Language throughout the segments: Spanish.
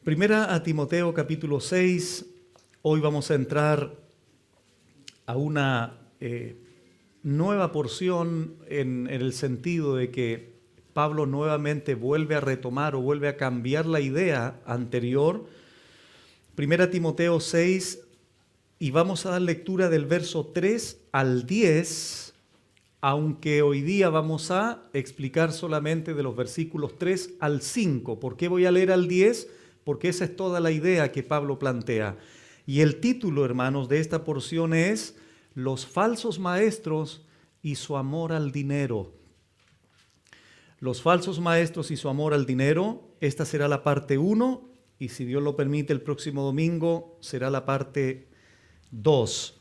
Primera a Timoteo capítulo 6, hoy vamos a entrar a una nueva porción en el sentido de que Pablo nuevamente vuelve a retomar o vuelve a cambiar la idea anterior. Primera Timoteo 6, y vamos a dar lectura del verso 3 al 10, aunque hoy día vamos a explicar solamente de los versículos 3 al 5. ¿Por qué voy a leer al 10? Porque esa es toda la idea que Pablo plantea. Y el título, hermanos, de esta porción es Los falsos maestros y su amor al dinero. Los falsos maestros y su amor al dinero. Esta será la parte 1 y si Dios lo permite el próximo domingo será la parte 2.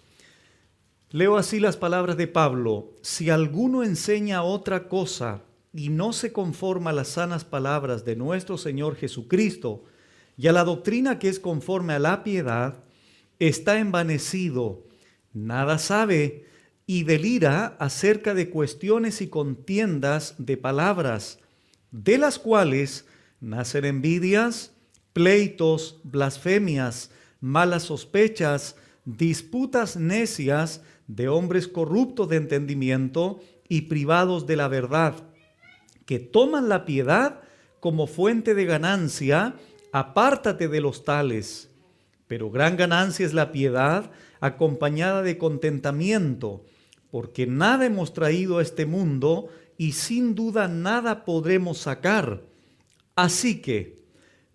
Leo así las palabras de Pablo. Si alguno enseña otra cosa y no se conforma a las sanas palabras de nuestro Señor Jesucristo y a la doctrina que es conforme a la piedad, está envanecido, nada sabe y delira acerca de cuestiones y contiendas de palabras, de las cuales nacen envidias, pleitos, blasfemias, malas sospechas, disputas necias de hombres corruptos de entendimiento y privados de la verdad, que toman la piedad como fuente de ganancia. Apártate de los tales. Pero gran ganancia es la piedad acompañada de contentamiento, porque nada hemos traído a este mundo y sin duda nada podremos sacar. Así que,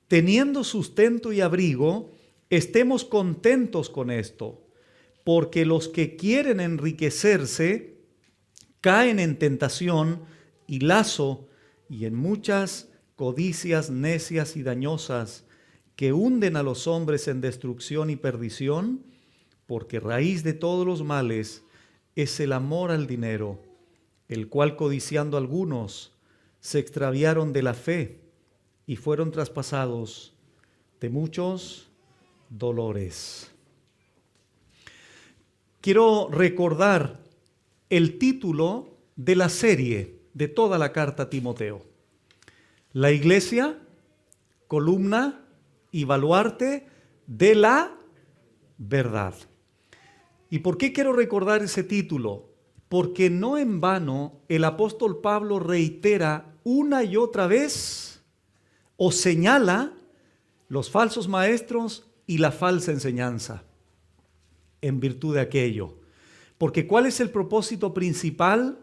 teniendo sustento y abrigo, estemos contentos con esto, porque los que quieren enriquecerse caen en tentación y lazo y en muchas codicias necias y dañosas que hunden a los hombres en destrucción y perdición, porque raíz de todos los males es el amor al dinero, el cual codiciando algunos se extraviaron de la fe y fueron traspasados de muchos dolores. Quiero recordar el título de la serie de toda la carta a Timoteo. La iglesia, columna y baluarte de la verdad. ¿Y por qué quiero recordar ese título? Porque no en vano el apóstol Pablo reitera una y otra vez o señala los falsos maestros y la falsa enseñanza en virtud de aquello. Porque ¿cuál es el propósito principal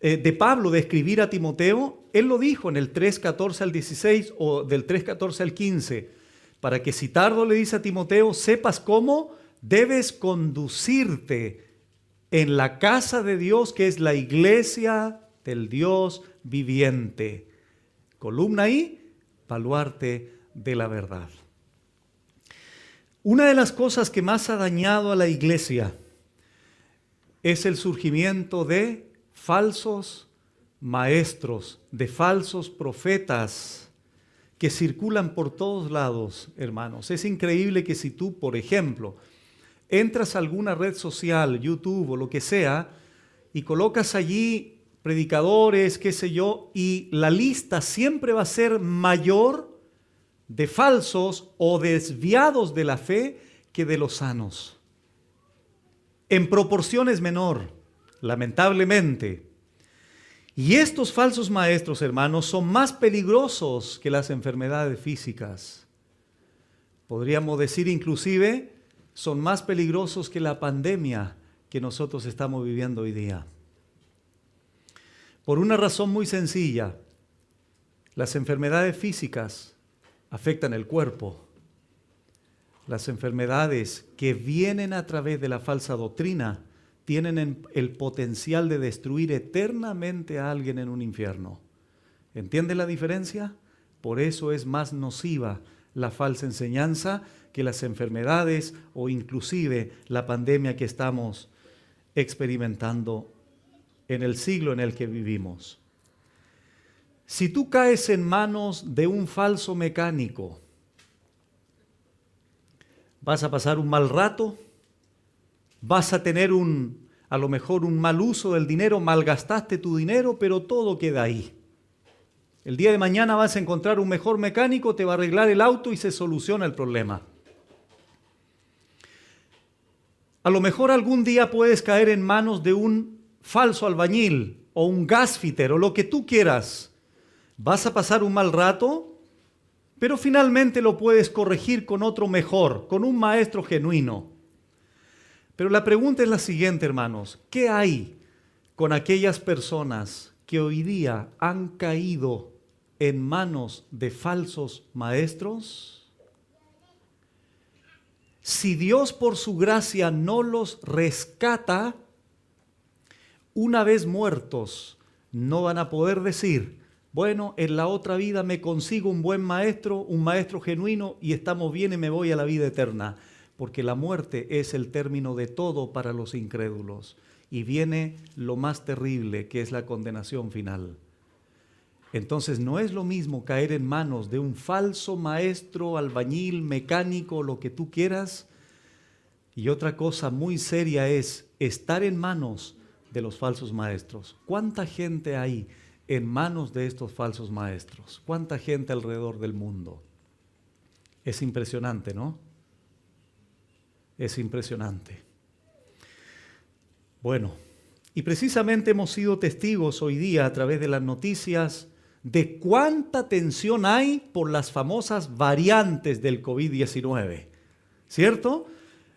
de Pablo de escribir a Timoteo? Él lo dijo en el 3:14 al 16 o del 3:14 al 15, para que si tardo le dice a Timoteo, sepas cómo debes conducirte en la casa de Dios, que es la iglesia del Dios viviente. Columna ahí, baluarte de la verdad. Una de las cosas que más ha dañado a la iglesia es el surgimiento de falsos maestros, de falsos profetas que circulan por todos lados, hermanos. Es increíble que si tú, por ejemplo, entras a alguna red social, YouTube o lo que sea, y colocas allí predicadores, qué sé yo, y la lista siempre va a ser mayor de falsos o desviados de la fe que de los sanos. En proporciones menor, lamentablemente. Y estos falsos maestros, hermanos, son más peligrosos que las enfermedades físicas. Podríamos decir inclusive, son más peligrosos que la pandemia que nosotros estamos viviendo hoy día. Por una razón muy sencilla, las enfermedades físicas afectan el cuerpo. Las enfermedades que vienen a través de la falsa doctrina tienen el potencial de destruir eternamente a alguien en un infierno. ¿Entiende la diferencia? Por eso es más nociva la falsa enseñanza que las enfermedades o inclusive la pandemia que estamos experimentando en el siglo en el que vivimos. Si tú caes en manos de un falso mecánico, vas a pasar un mal rato, vas a tener a lo mejor un mal uso del dinero, malgastaste tu dinero, pero todo queda ahí. El día de mañana vas a encontrar un mejor mecánico, te va a arreglar el auto y se soluciona el problema. A lo mejor algún día puedes caer en manos de un falso albañil o un gasfitter o lo que tú quieras. Vas a pasar un mal rato, pero finalmente lo puedes corregir con otro mejor, con un maestro genuino. Pero la pregunta es la siguiente, hermanos. ¿Qué hay con aquellas personas que hoy día han caído en manos de falsos maestros? Si Dios por su gracia no los rescata, una vez muertos, no van a poder decir, bueno, en la otra vida me consigo un buen maestro, un maestro genuino y estamos bien y me voy a la vida eterna. Porque la muerte es el término de todo para los incrédulos. Y viene lo más terrible, que es la condenación final. Entonces no es lo mismo caer en manos de un falso maestro, albañil, mecánico, lo que tú quieras. Y otra cosa muy seria es estar en manos de los falsos maestros. ¿Cuánta gente hay en manos de estos falsos maestros? ¿Cuánta gente alrededor del mundo? Es impresionante, ¿no? Es impresionante. Bueno, y precisamente hemos sido testigos hoy día a través de las noticias de cuánta tensión hay por las famosas variantes del COVID-19, ¿cierto?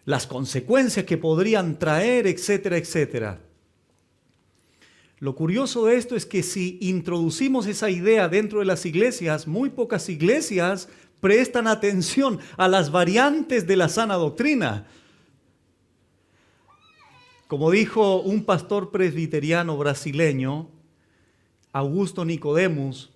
Las consecuencias que podrían traer, etcétera, etcétera. Lo curioso de esto es que si introducimos esa idea dentro de las iglesias, muy pocas iglesias prestan atención a las variantes de la sana doctrina. Como dijo un pastor presbiteriano brasileño, Augusto Nicodemus,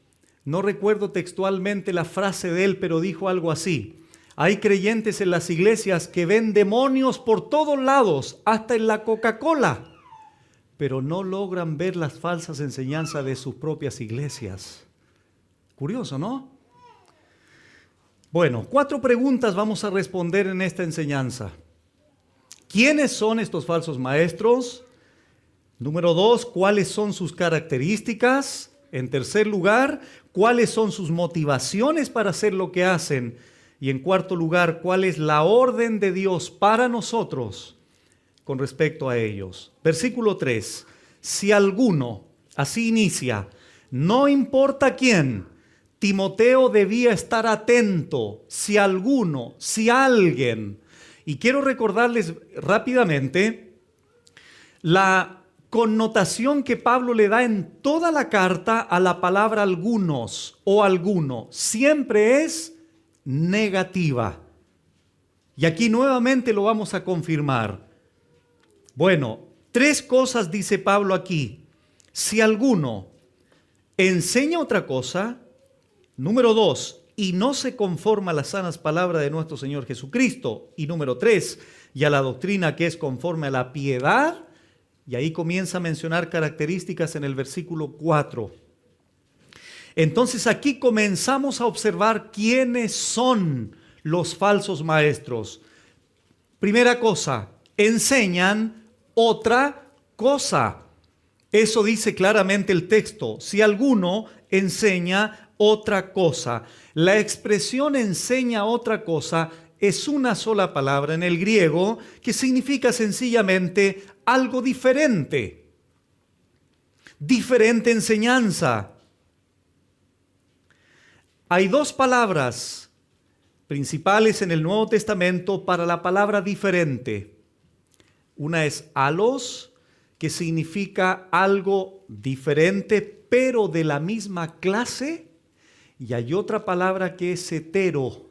no recuerdo textualmente la frase de él, pero dijo algo así: hay creyentes en las iglesias que ven demonios por todos lados, hasta en la Coca-Cola, pero no logran ver las falsas enseñanzas de sus propias iglesias. Curioso, ¿no? Bueno, 4 preguntas vamos a responder en esta enseñanza. ¿Quiénes son estos falsos maestros? Número 2, ¿cuáles son sus características? En tercer lugar, ¿cuáles son sus motivaciones para hacer lo que hacen? Y en cuarto lugar, ¿cuál es la orden de Dios para nosotros con respecto a ellos? Versículo 3, si alguno, así inicia, no importa quién, Timoteo debía estar atento, si alguno, si alguien. Y quiero recordarles rápidamente la connotación que Pablo le da en toda la carta a la palabra algunos o alguno. Siempre es negativa. Y aquí nuevamente lo vamos a confirmar. Bueno, 3 cosas dice Pablo aquí. Si alguno enseña otra cosa, número 2, y no se conforma a las sanas palabras de nuestro Señor Jesucristo. Y número 3, y a la doctrina que es conforme a la piedad. Y ahí comienza a mencionar características en el versículo 4. Entonces aquí comenzamos a observar quiénes son los falsos maestros. Primera cosa, enseñan otra cosa. Eso dice claramente el texto. Si alguno enseña otra cosa. La expresión enseña otra cosa es una sola palabra en el griego que significa sencillamente algo diferente. Diferente enseñanza. Hay 2 palabras principales en el Nuevo Testamento para la palabra diferente. Una es alos, que significa algo diferente, pero de la misma clase. Y hay otra palabra que es hetero,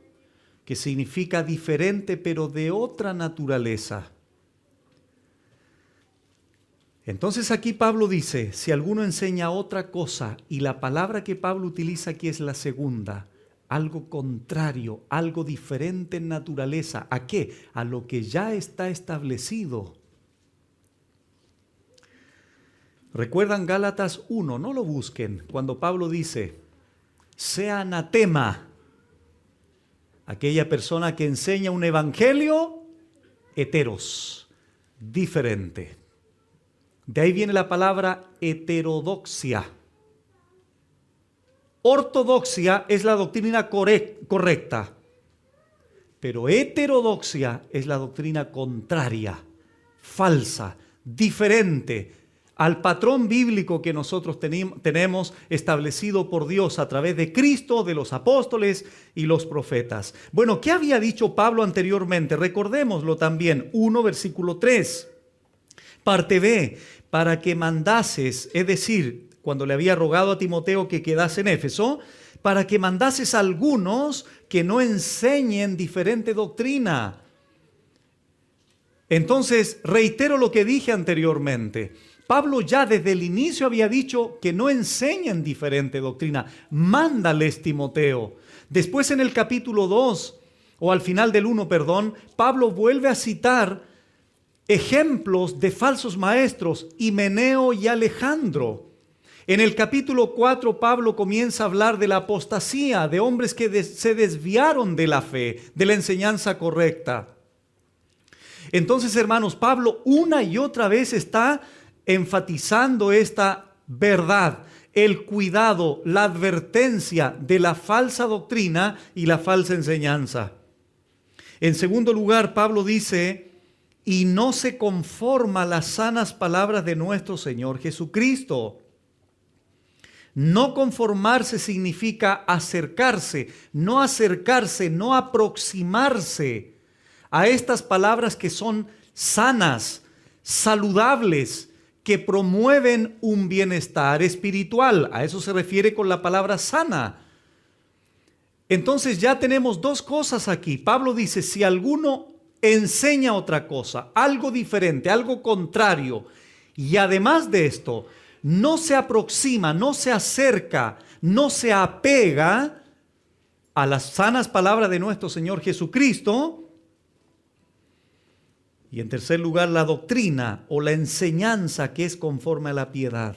que significa diferente, pero de otra naturaleza. Entonces aquí Pablo dice, si alguno enseña otra cosa, y la palabra que Pablo utiliza aquí es la segunda, algo contrario, algo diferente en naturaleza. ¿A qué? A lo que ya está establecido. ¿Recuerdan Gálatas 1? No lo busquen. Cuando Pablo dice, sea anatema aquella persona que enseña un evangelio heteros, diferente. De ahí viene la palabra heterodoxia. Ortodoxia es la doctrina correcta, pero heterodoxia es la doctrina contraria, falsa, diferente al patrón bíblico que nosotros tenemos establecido por Dios a través de Cristo, de los apóstoles y los profetas. Bueno, ¿qué había dicho Pablo anteriormente? Recordémoslo también, 1 versículo 3, parte B, para que mandases, es decir, cuando le había rogado a Timoteo que quedase en Éfeso, para que mandases a algunos que no enseñen diferente doctrina. Entonces, reitero lo que dije anteriormente. Pablo ya desde el inicio había dicho que no enseñen diferente doctrina. Mándales, Timoteo. Después en el capítulo 2, o al final del 1, perdón, Pablo vuelve a citar ejemplos de falsos maestros, Himeneo y Alejandro. En el capítulo 4, Pablo comienza a hablar de la apostasía, de hombres que se desviaron de la fe, de la enseñanza correcta. Entonces, hermanos, Pablo una y otra vez está enfatizando esta verdad, el cuidado, la advertencia de la falsa doctrina y la falsa enseñanza. En segundo lugar, Pablo dice, y no se conforma a las sanas palabras de nuestro Señor Jesucristo. No conformarse significa acercarse, no aproximarse a estas palabras que son sanas, saludables, que promueven un bienestar espiritual. A eso se refiere con la palabra sana. Entonces ya tenemos dos cosas aquí. Pablo dice, si alguno enseña otra cosa, algo diferente, algo contrario, y además de esto, no se aproxima, no se acerca, no se apega a las sanas palabras de nuestro Señor Jesucristo. Y en tercer lugar, la doctrina o la enseñanza que es conforme a la piedad.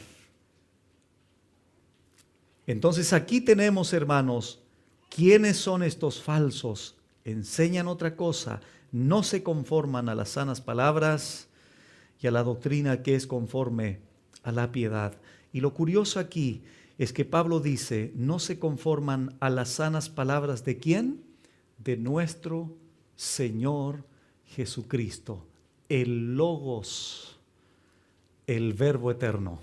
Entonces aquí tenemos, hermanos, ¿quiénes son estos falsos? Enseñan otra cosa, no se conforman a las sanas palabras y a la doctrina que es conforme a la piedad. Y lo curioso aquí es que Pablo dice, no se conforman a las sanas palabras ¿de quién? De nuestro Señor Jesucristo, el Logos, el Verbo eterno.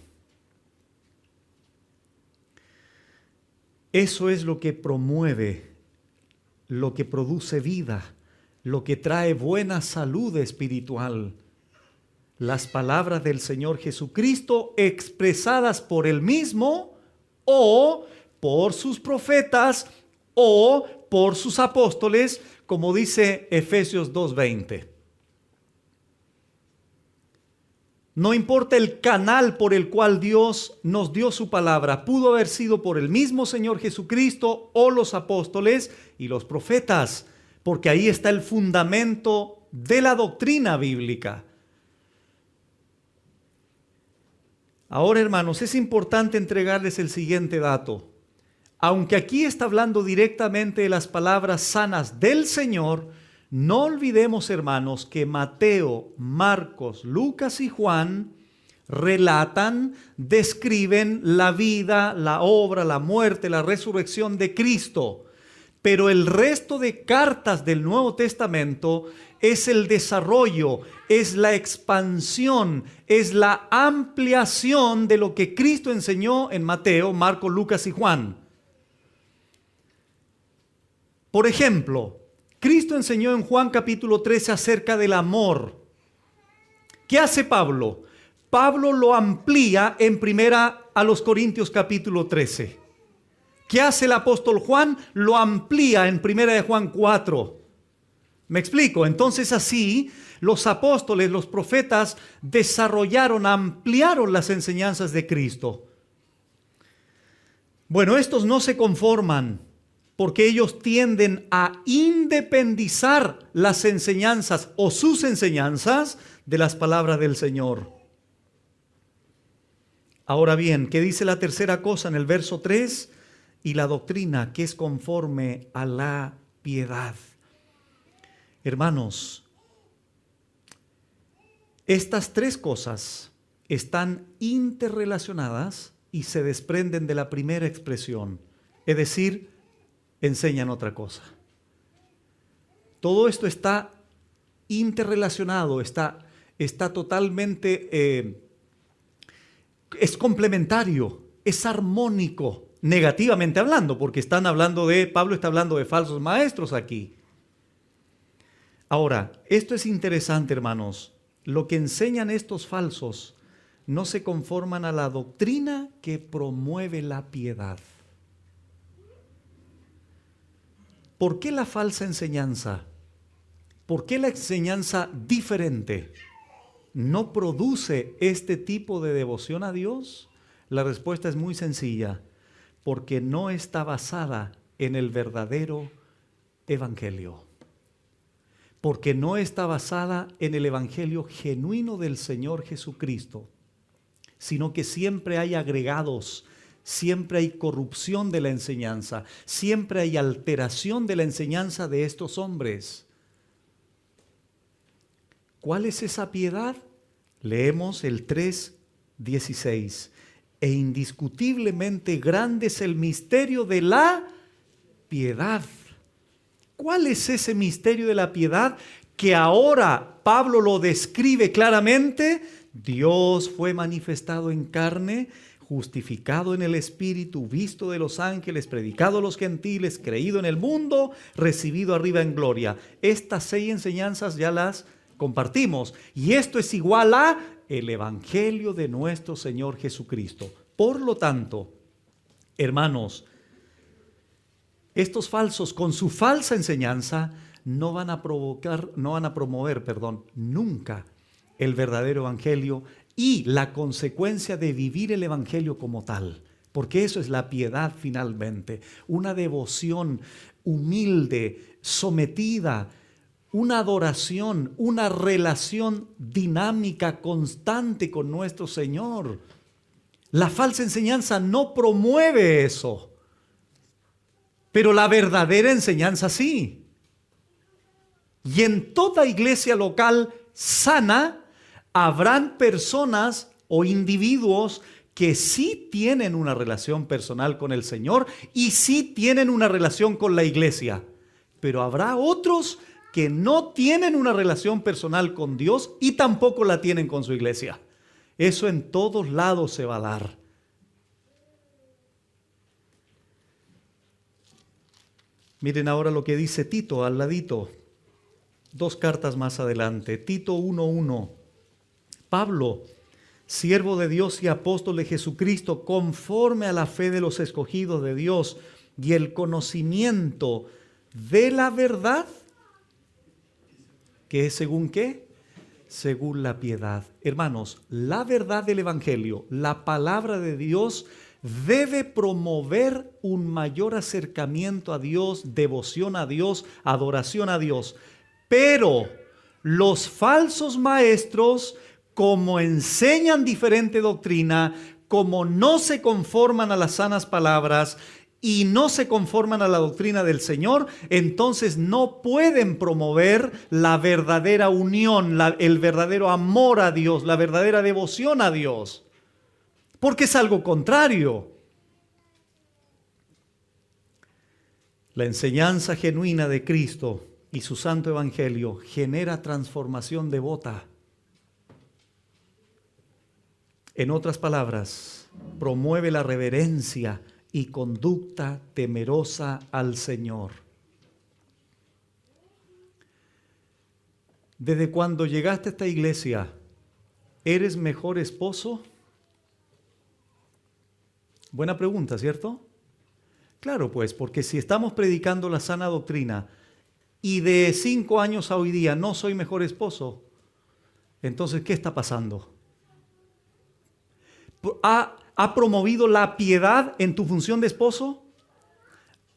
Eso es lo que promueve, lo que produce vida, lo que trae buena salud espiritual. Las palabras del Señor Jesucristo expresadas por Él mismo o por sus profetas o por sus apóstoles, como dice Efesios 2:20. No importa el canal por el cual Dios nos dio su palabra, pudo haber sido por el mismo Señor Jesucristo o los apóstoles y los profetas, porque ahí está el fundamento de la doctrina bíblica. Ahora, hermanos, es importante entregarles el siguiente dato. Aunque aquí está hablando directamente de las palabras sanas del Señor, no olvidemos, hermanos, que Mateo, Marcos, Lucas y Juan relatan, describen la vida, la obra, la muerte, la resurrección de Cristo. Pero el resto de cartas del Nuevo Testamento es el desarrollo, es la expansión, es la ampliación de lo que Cristo enseñó en Mateo, Marcos, Lucas y Juan. Por ejemplo, Cristo enseñó en Juan capítulo 13 acerca del amor. ¿Qué hace Pablo? Pablo lo amplía en primera a los Corintios capítulo 13. ¿Qué hace el apóstol Juan? Lo amplía en primera de Juan 4. ¿Me explico? Entonces así los apóstoles, los profetas desarrollaron, ampliaron las enseñanzas de Cristo. Bueno, estos no se conforman porque ellos tienden a independizar las enseñanzas o sus enseñanzas de las palabras del Señor. Ahora bien, ¿qué dice la tercera cosa en el verso 3? Y la doctrina que es conforme a la piedad. Hermanos, estas tres cosas están interrelacionadas y se desprenden de la primera expresión, Es decir, enseñan otra cosa. Todo esto está interrelacionado, está totalmente, es complementario, es armónico, negativamente hablando, porque Pablo está hablando de falsos maestros aquí. Ahora, esto es interesante, hermanos. Lo que enseñan estos falsos no se conforman a la doctrina que promueve la piedad. ¿Por qué la falsa enseñanza? ¿Por qué la enseñanza diferente no produce este tipo de devoción a Dios? La respuesta es muy sencilla, porque no está basada en el verdadero evangelio. Porque no está basada en el evangelio genuino del Señor Jesucristo, sino que siempre hay agregados, siempre hay corrupción de la enseñanza, siempre hay alteración de la enseñanza de estos hombres. ¿Cuál es esa piedad? Leemos el 3:16. E indiscutiblemente grande es el misterio de la piedad. ¿Cuál es ese misterio de la piedad que ahora Pablo lo describe claramente? Dios fue manifestado en carne, justificado en el Espíritu, visto de los ángeles, predicado a los gentiles, creído en el mundo, recibido arriba en gloria. Estas 6 enseñanzas ya las compartimos, y esto es igual a el Evangelio de nuestro Señor Jesucristo. Por lo tanto, hermanos, estos falsos con su falsa enseñanza no van a promover nunca el verdadero evangelio y la consecuencia de vivir el evangelio como tal, porque eso es la piedad finalmente, una devoción humilde, sometida, una adoración, una relación dinámica, constante con nuestro Señor. La falsa enseñanza no promueve eso, pero la verdadera enseñanza sí. Y en toda iglesia local sana, habrán personas o individuos que sí tienen una relación personal con el Señor y sí tienen una relación con la iglesia. Pero habrá otros que no tienen una relación personal con Dios y tampoco la tienen con su iglesia. Eso en todos lados se va a dar. Miren ahora lo que dice Tito al ladito. 2 cartas más adelante. Tito 1:1. Pablo, siervo de Dios y apóstol de Jesucristo, conforme a la fe de los escogidos de Dios y el conocimiento de la verdad, que es según ¿qué? Según la piedad. Hermanos, la verdad del Evangelio, la palabra de Dios, debe promover un mayor acercamiento a Dios, devoción a Dios, adoración a Dios. Pero los falsos maestros, como enseñan diferente doctrina, como no se conforman a las sanas palabras y no se conforman a la doctrina del Señor, entonces no pueden promover la verdadera unión, el verdadero amor a Dios, la verdadera devoción a Dios. Porque es algo contrario. La enseñanza genuina de Cristo y su santo evangelio genera transformación devota. En otras palabras, promueve la reverencia y conducta temerosa al Señor. Desde cuando llegaste a esta iglesia, ¿eres mejor esposo? Buena pregunta, ¿cierto? Claro, pues, porque si estamos predicando la sana doctrina y de 5 años a hoy día no soy mejor esposo, entonces, ¿qué está pasando? ¿Ha promovido la piedad en tu función de esposo?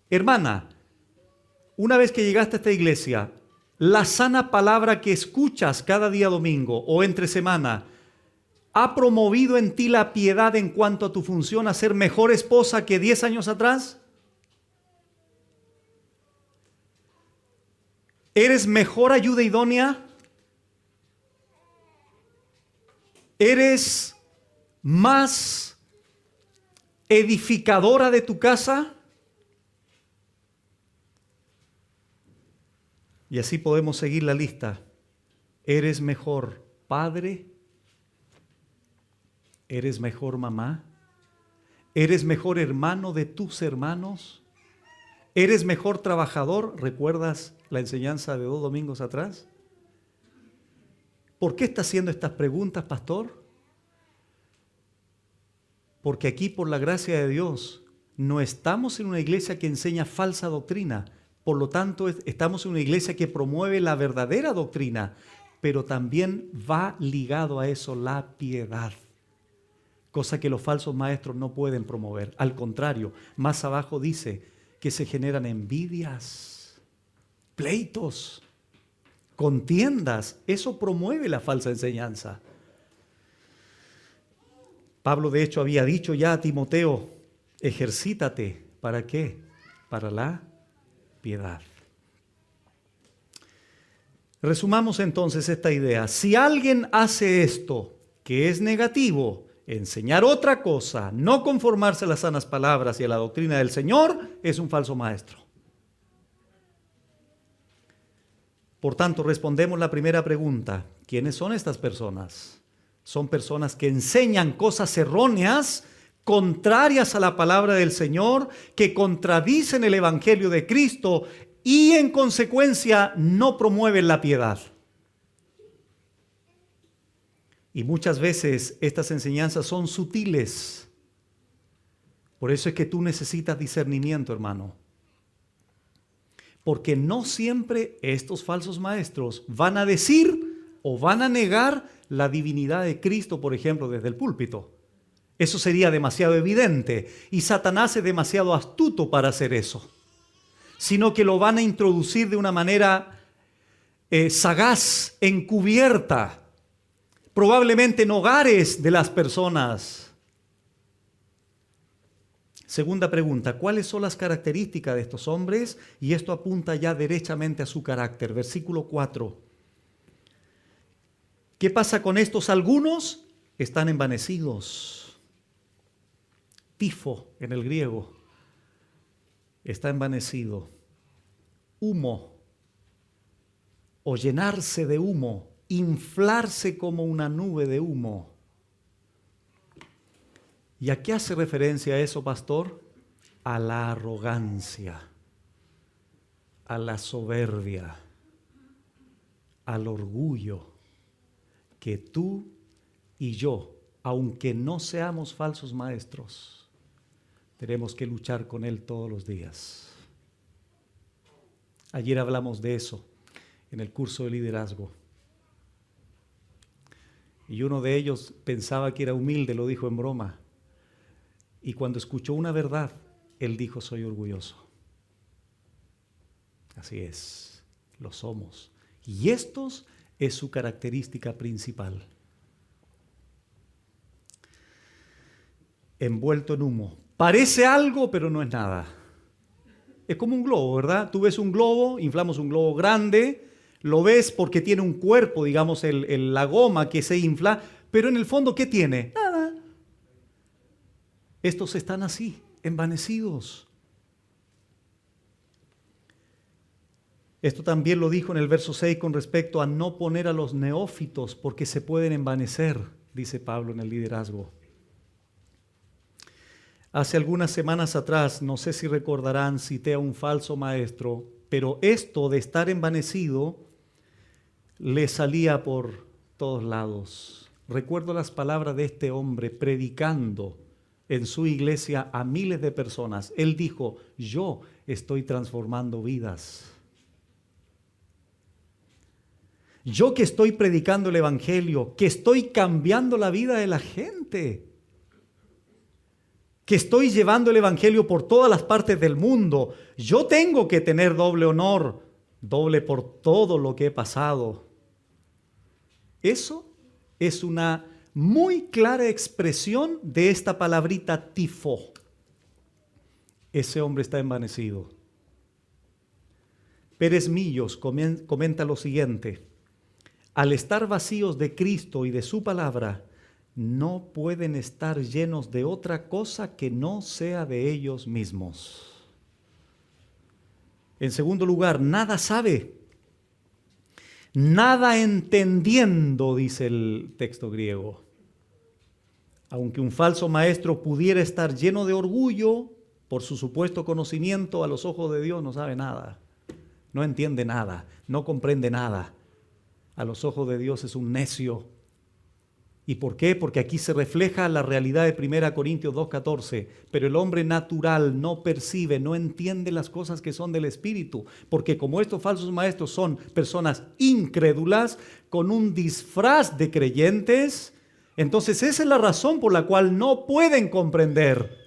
Hermana, una vez que llegaste a esta iglesia, la sana palabra que escuchas cada día domingo o entre semana, ¿ha promovido en ti la piedad en cuanto a tu función a ser mejor esposa que 10 años atrás? ¿Eres mejor ayuda idónea? ¿Eres más edificadora de tu casa? Y así podemos seguir la lista. ¿Eres mejor padre? ¿Eres mejor mamá? ¿Eres mejor hermano de tus hermanos? ¿Eres mejor trabajador? ¿Recuerdas la enseñanza de 2 domingos atrás? ¿Por qué está haciendo estas preguntas, pastor? Porque aquí, por la gracia de Dios, no estamos en una iglesia que enseña falsa doctrina. Por lo tanto, estamos en una iglesia que promueve la verdadera doctrina, pero también va ligado a eso la piedad, cosa que los falsos maestros no pueden promover. Al contrario, más abajo dice que se generan envidias, pleitos, contiendas. Eso promueve la falsa enseñanza. Pablo, de hecho, había dicho ya a Timoteo, ejercítate. ¿Para qué? Para la piedad. Resumamos entonces esta idea. Si alguien hace esto, que es negativo, enseñar otra cosa, no conformarse a las sanas palabras y a la doctrina del Señor, es un falso maestro. Por tanto, respondemos la primera pregunta. ¿Quiénes son estas personas? Son personas que enseñan cosas erróneas, contrarias a la palabra del Señor, que contradicen el Evangelio de Cristo y en consecuencia no promueven la piedad. Y muchas veces estas enseñanzas son sutiles. Por eso es que tú necesitas discernimiento, hermano. Porque no siempre estos falsos maestros van a decir o van a negar la divinidad de Cristo, por ejemplo, desde el púlpito. Eso sería demasiado evidente y Satanás es demasiado astuto para hacer eso. Sino que lo van a introducir de una manera sagaz, encubierta, probablemente en hogares de las personas. Segunda pregunta, ¿cuáles son las características de estos hombres? Y esto apunta ya derechamente a su carácter. Versículo 4. ¿Qué pasa con estos? Algunos están envanecidos. Tifo en el griego. Está envanecido. Humo. O llenarse de humo. Inflarse como una nube de humo. ¿Y a qué hace referencia eso, pastor? A la arrogancia, a la soberbia, al orgullo, que tú y yo, aunque no seamos falsos maestros, tenemos que luchar con él todos los días. Ayer hablamos de eso en el curso de liderazgo. Y uno de ellos pensaba que era humilde, lo dijo en broma. Y cuando escuchó una verdad, él dijo, soy orgulloso. Así es, lo somos. Y esto es su característica principal. Envuelto en humo. Parece algo, pero no es nada. Es como un globo, ¿verdad? Tú ves un globo, inflamos un globo grande, lo ves porque tiene un cuerpo, digamos, la goma que se infla, pero en el fondo, ¿qué tiene? Nada. Estos están así, envanecidos. Esto también lo dijo en el verso 6 con respecto a no poner a los neófitos porque se pueden envanecer, dice Pablo en el liderazgo. Hace algunas semanas atrás, no sé si recordarán, cité a un falso maestro, pero esto de estar envanecido le salía por todos lados. Recuerdo las palabras de este hombre predicando en su iglesia a miles de personas. Él dijo, yo estoy transformando vidas. Yo que estoy predicando el evangelio, que estoy cambiando la vida de la gente, que estoy llevando el evangelio por todas las partes del mundo, yo tengo que tener doble honor, doble por todo lo que he pasado. Eso es una muy clara expresión de esta palabrita tifo. Ese hombre está envanecido. Pérez Millos comenta lo siguiente: al estar vacíos de Cristo y de su palabra, no pueden estar llenos de otra cosa que no sea de ellos mismos. En segundo lugar, nada sabe. Nada entendiendo, dice el texto griego. Aunque un falso maestro pudiera estar lleno de orgullo por su supuesto conocimiento, a los ojos de Dios no sabe nada, no entiende nada, no comprende nada. A los ojos de Dios es un necio. ¿Y por qué? Porque aquí se refleja la realidad de 1 Corintios 2:14. Pero el hombre natural no percibe, no entiende las cosas que son del Espíritu. Porque como estos falsos maestros son personas incrédulas, con un disfraz de creyentes, entonces esa es la razón por la cual no pueden comprender.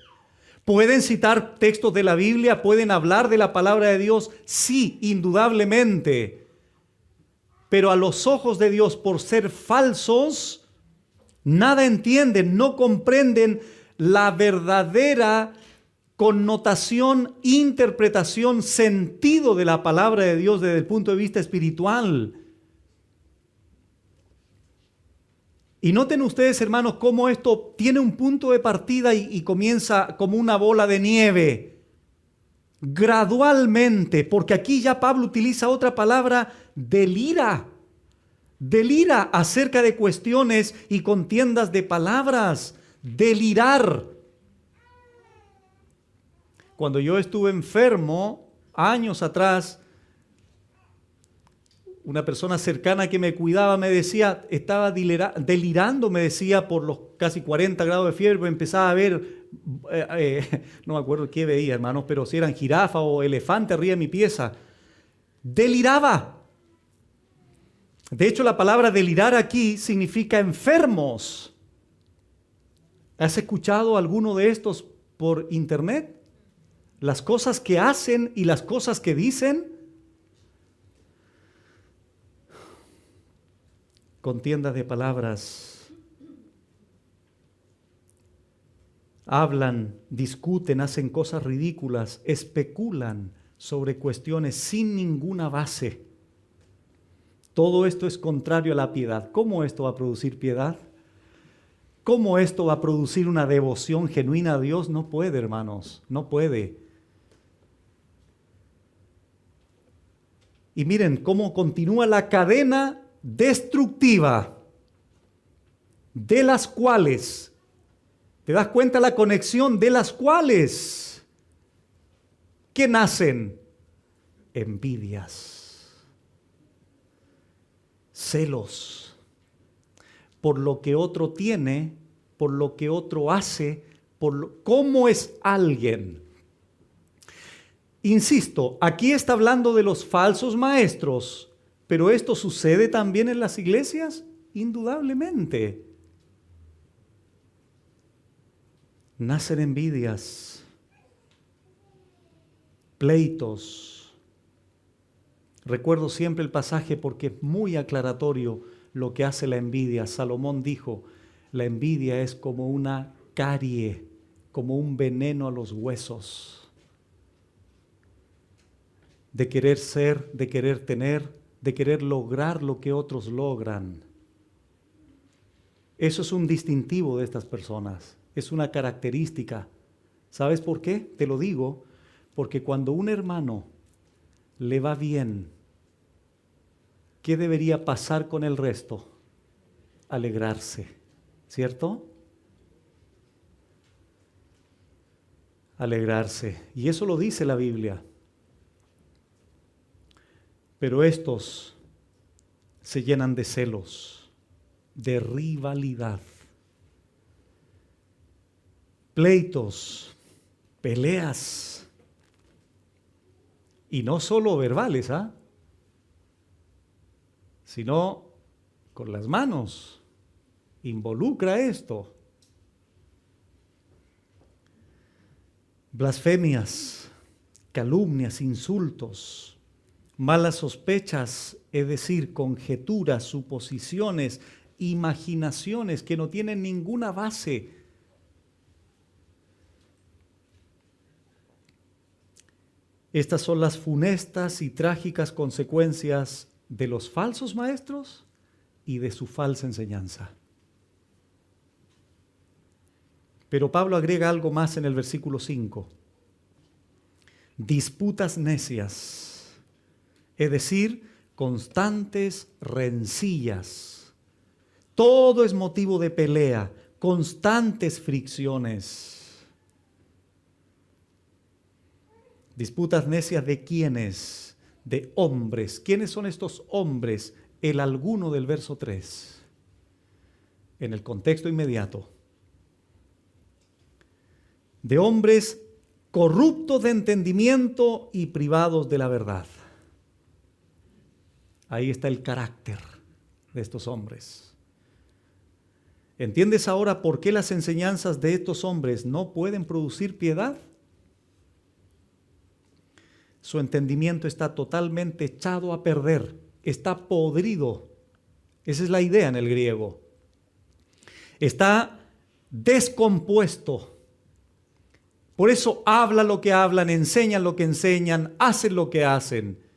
¿Pueden citar textos de la Biblia? ¿Pueden hablar de la palabra de Dios? Sí, indudablemente. Pero a los ojos de Dios, por ser falsos, nada entienden, no comprenden la verdadera connotación, interpretación, sentido de la palabra de Dios desde el punto de vista espiritual. Y noten ustedes, hermanos, cómo esto tiene un punto de partida y comienza como una bola de nieve. Gradualmente, porque aquí ya Pablo utiliza otra palabra, delira acerca de cuestiones y contiendas de palabras, delirar. Cuando yo estuve enfermo, años atrás, una persona cercana que me cuidaba me decía, estaba delirando, me decía, por los casi 40 grados de fiebre, empezaba a ver, no me acuerdo qué veía, hermanos, pero si eran jirafa o elefante arriba de mi pieza. Deliraba. De hecho, la palabra delirar aquí significa enfermos. ¿Has escuchado alguno de estos por internet? Las cosas que hacen y las cosas que dicen. Contiendas de palabras. Hablan, discuten, hacen cosas ridículas, especulan sobre cuestiones sin ninguna base. Todo esto es contrario a la piedad. ¿Cómo esto va a producir piedad? ¿Cómo esto va a producir una devoción genuina a Dios? No puede, hermanos, no puede. Y miren cómo continúa la cadena destructiva de las cuales, ¿te das cuenta la conexión de las cuales? ¿Qué nacen? Envidias, celos, por lo que otro tiene, por lo que otro hace, cómo es alguien. Insisto, aquí está hablando de los falsos maestros, pero ¿esto sucede también en las iglesias? Indudablemente. Nacen envidias, pleitos. Recuerdo siempre el pasaje porque es muy aclaratorio lo que hace la envidia. Salomón dijo, la envidia es como una carie, como un veneno a los huesos. De querer ser, de querer tener, de querer lograr lo que otros logran. Eso es un distintivo de estas personas, es una característica. ¿Sabes por qué? Te lo digo, porque cuando un hermano le va bien, ¿qué debería pasar con el resto? Alegrarse, ¿cierto? Alegrarse. Y eso lo dice la Biblia. Pero estos se llenan de celos, de rivalidad, pleitos, peleas, y no solo verbales, sino con las manos. Involucra esto. Blasfemias, calumnias, insultos, malas sospechas, es decir, conjeturas, suposiciones, imaginaciones que no tienen ninguna base. Estas son las funestas y trágicas consecuencias de los falsos maestros y de su falsa enseñanza. Pero Pablo agrega algo más en el versículo 5. Disputas necias. Es decir, constantes rencillas. Todo es motivo de pelea, constantes fricciones. Disputas necias de quiénes, de hombres. ¿Quiénes son estos hombres? El alguno del verso 3. En el contexto inmediato. De hombres corruptos de entendimiento y privados de la verdad. Ahí está el carácter de estos hombres. ¿Entiendes ahora por qué las enseñanzas de estos hombres no pueden producir piedad? Su entendimiento está totalmente echado a perder, está podrido. Esa es la idea en el griego. Está descompuesto. Por eso hablan lo que hablan, enseñan lo que enseñan, hacen lo que hacen.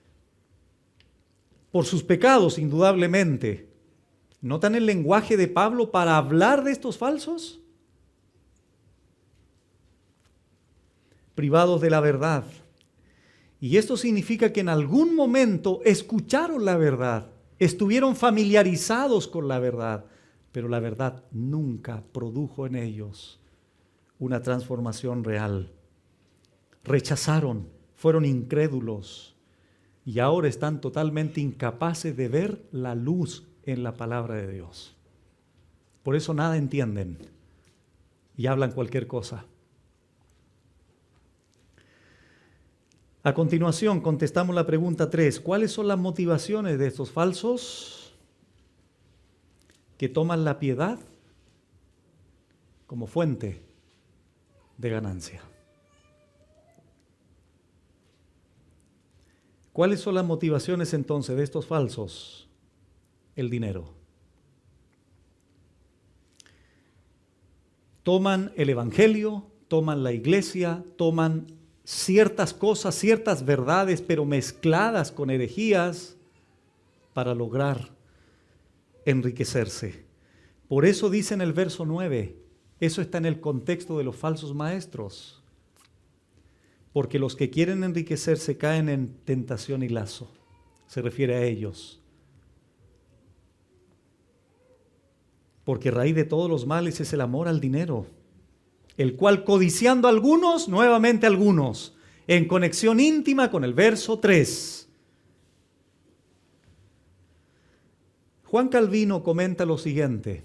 Por sus pecados, indudablemente. ¿Notan el lenguaje de Pablo para hablar de estos falsos? Privados de la verdad. Y esto significa que en algún momento escucharon la verdad, estuvieron familiarizados con la verdad, pero la verdad nunca produjo en ellos una transformación real. Rechazaron, fueron incrédulos y ahora están totalmente incapaces de ver la luz en la palabra de Dios. Por eso nada entienden y hablan cualquier cosa. A continuación contestamos la pregunta 3. ¿Cuáles son las motivaciones de estos falsos que toman la piedad como fuente de ganancia? ¿Cuáles son las motivaciones entonces de estos falsos? El dinero. Toman el evangelio, toman la iglesia, toman ciertas cosas, ciertas verdades, pero mezcladas con herejías para lograr enriquecerse. Por eso dice en el verso 9, eso está en el contexto de los falsos maestros, porque los que quieren enriquecerse caen en tentación y lazo, se refiere a ellos. Porque raíz de todos los males es el amor al dinero, el cual codiciando a algunos, nuevamente algunos, en conexión íntima con el verso 3. Juan Calvino comenta lo siguiente: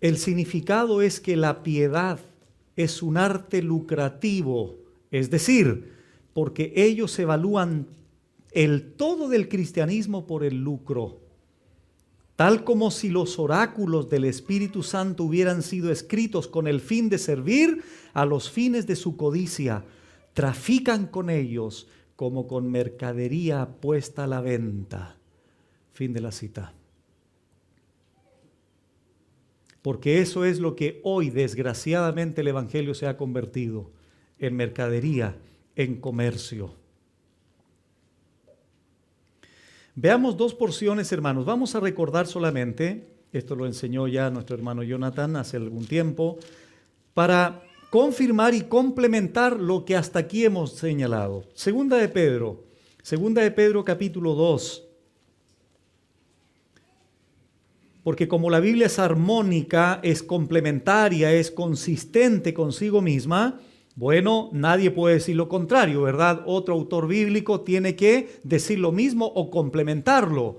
el significado es que la piedad es un arte lucrativo, es decir, porque ellos evalúan el todo del cristianismo por el lucro. Tal como si los oráculos del Espíritu Santo hubieran sido escritos con el fin de servir a los fines de su codicia, trafican con ellos como con mercadería puesta a la venta. Fin de la cita. Porque eso es lo que hoy, desgraciadamente, el Evangelio se ha convertido en mercadería, en comercio. Veamos dos porciones, hermanos. Vamos a recordar solamente, esto lo enseñó ya nuestro hermano Jonathan hace algún tiempo, para confirmar y complementar lo que hasta aquí hemos señalado. Segunda de Pedro capítulo 2. Porque como la Biblia es armónica, es complementaria, es consistente consigo misma, bueno, nadie puede decir lo contrario, ¿verdad? Otro autor bíblico tiene que decir lo mismo o complementarlo.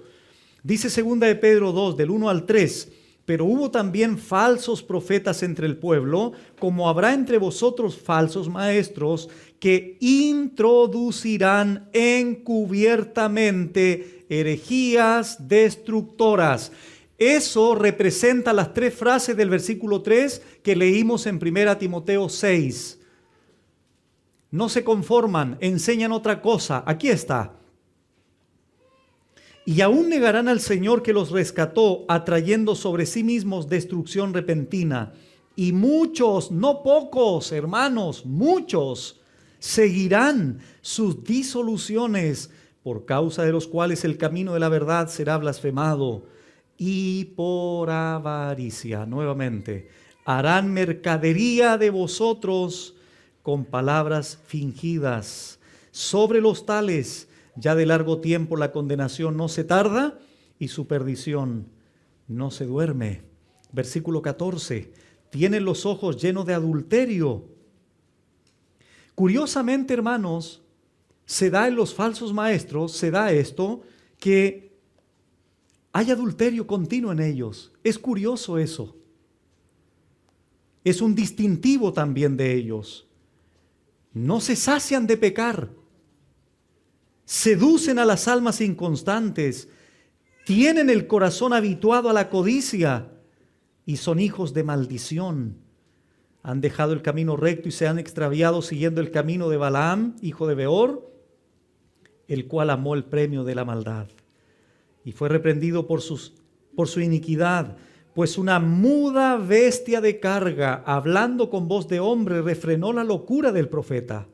Dice 2 de Pedro 2, del 1 al 3, pero hubo también falsos profetas entre el pueblo, como habrá entre vosotros falsos maestros, que introducirán encubiertamente herejías destructoras. Eso representa las tres frases del versículo 3 que leímos en 1 Timoteo 6. No se conforman, enseñan otra cosa. Aquí está. Y aún negarán al Señor que los rescató, atrayendo sobre sí mismos destrucción repentina. Y muchos, no pocos, hermanos, muchos, seguirán sus disoluciones, por causa de los cuales el camino de la verdad será blasfemado. Y por avaricia, nuevamente, harán mercadería de vosotros con palabras fingidas. Sobre los tales Ya de largo tiempo la condenación no se tarda y su perdición no se duerme. Versículo 14. Tienen los ojos llenos de adulterio. Curiosamente, hermanos, se da en los falsos maestros, se da esto, que hay adulterio continuo en ellos. Es curioso eso. Es un distintivo también de ellos. No se sacian de pecar. Seducen a las almas inconstantes. Tienen el corazón habituado a la codicia y son hijos de maldición. Han dejado el camino recto y se han extraviado siguiendo el camino de Balaam, hijo de Beor, el cual amó el premio de la maldad y fue reprendido por su iniquidad, pues una muda bestia de carga, hablando con voz de hombre, refrenó la locura del profeta.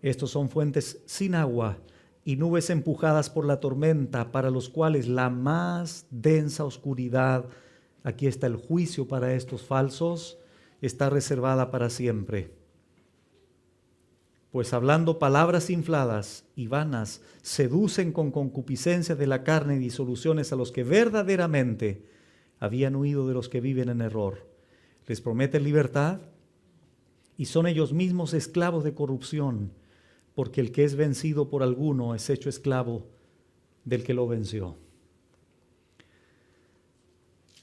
Estos son fuentes sin agua y nubes empujadas por la tormenta, para los cuales la más densa oscuridad, aquí está el juicio para estos falsos, está reservada para siempre. Pues hablando palabras infladas y vanas, seducen con concupiscencia de la carne y disoluciones a los que verdaderamente habían huido de los que viven en error. Les prometen libertad y son ellos mismos esclavos de corrupción, porque el que es vencido por alguno es hecho esclavo del que lo venció.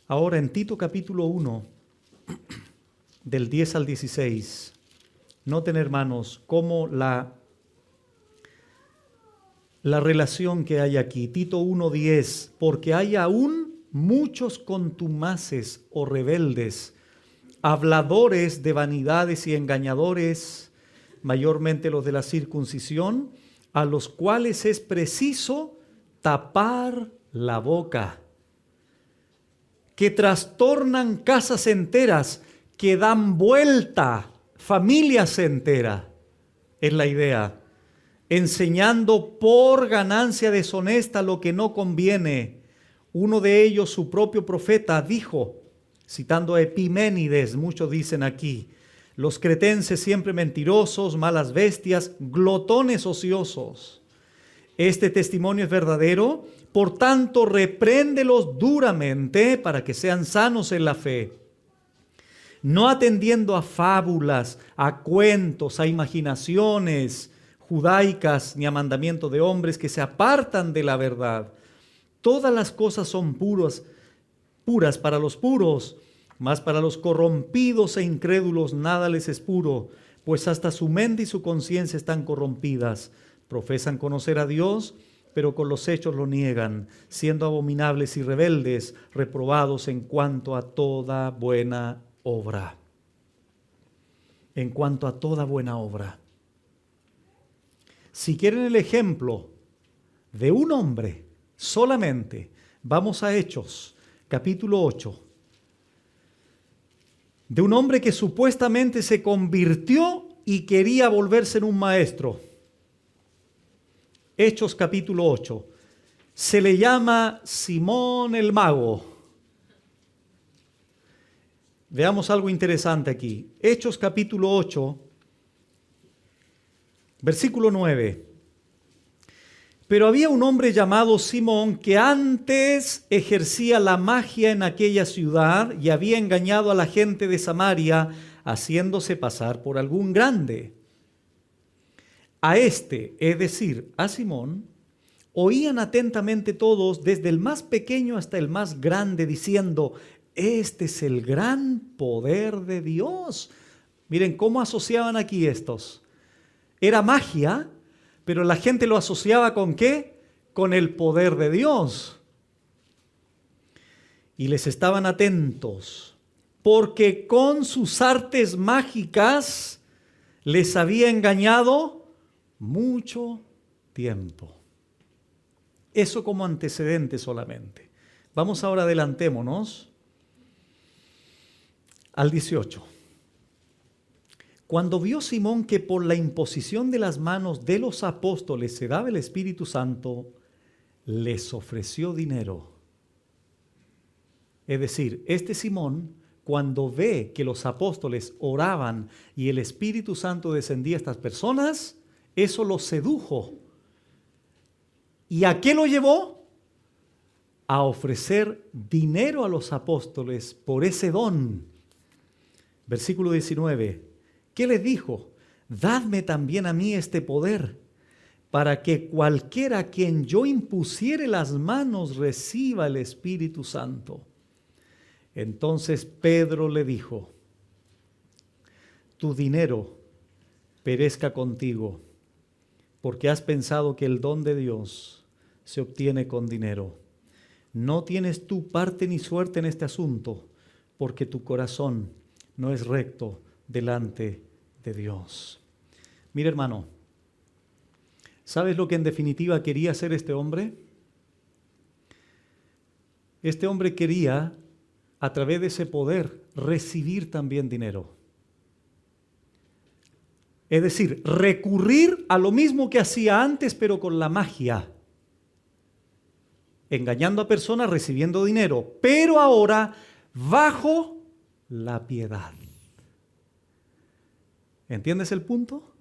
Ahora en Tito capítulo 1, del 10 al 16, noten, hermanos, cómo la relación que hay aquí. Tito 1:10, porque hay aún muchos contumaces o rebeldes, habladores de vanidades y engañadores, mayormente los de la circuncisión, a los cuales es preciso tapar la boca, que trastornan casas enteras, que dan vuelta familias enteras, es la idea, enseñando por ganancia deshonesta lo que no conviene. Uno de ellos, su propio profeta, dijo, citando a Epiménides, muchos dicen aquí, los cretenses siempre mentirosos, malas bestias, glotones ociosos. Este testimonio es verdadero, por tanto repréndelos duramente para que sean sanos en la fe, no atendiendo a fábulas, a cuentos, a imaginaciones judaicas, ni a mandamientos de hombres que se apartan de la verdad. Todas las cosas son puras para los puros, mas para los corrompidos e incrédulos nada les es puro, pues hasta su mente y su conciencia están corrompidas. Profesan conocer a Dios, pero con los hechos lo niegan, siendo abominables y rebeldes, reprobados en cuanto a toda buena obra. En cuanto a toda buena obra. Si quieren el ejemplo de un hombre solamente, vamos a Hechos, capítulo 8. De un hombre que supuestamente se convirtió y quería volverse en un maestro. Hechos capítulo 8. Se le llama Simón el Mago. Veamos algo interesante aquí. Hechos capítulo 8, versículo 9. Pero había un hombre llamado Simón que antes ejercía la magia en aquella ciudad y había engañado a la gente de Samaria, haciéndose pasar por algún grande. A este, es decir, a Simón, oían atentamente todos, desde el más pequeño hasta el más grande, diciendo, este es el gran poder de Dios. Miren cómo asociaban aquí estos. Era magia, pero la gente lo asociaba ¿con qué? Con el poder de Dios. Y les estaban atentos, porque con sus artes mágicas les había engañado mucho tiempo. Eso como antecedente solamente. Vamos ahora, adelantémonos al 18. Cuando vio Simón que por la imposición de las manos de los apóstoles se daba el Espíritu Santo, les ofreció dinero. Es decir, este Simón, cuando ve que los apóstoles oraban y el Espíritu Santo descendía a estas personas, eso los sedujo. ¿Y a qué lo llevó? A ofrecer dinero a los apóstoles por ese don. Versículo 19. ¿Qué les dijo? Dadme también a mí este poder, para que cualquiera a quien yo impusiere las manos reciba el Espíritu Santo. Entonces Pedro le dijo: tu dinero perezca contigo, porque has pensado que el don de Dios se obtiene con dinero. No tienes tú parte ni suerte en este asunto, porque tu corazón no es recto delante de Dios. Mira, hermano, ¿sabes lo que en definitiva quería hacer este hombre? Este hombre quería, a través de ese poder, recibir también dinero. Es decir, recurrir a lo mismo que hacía antes, pero con la magia. Engañando a personas, recibiendo dinero, pero ahora bajo la piedad. ¿Entiendes el punto?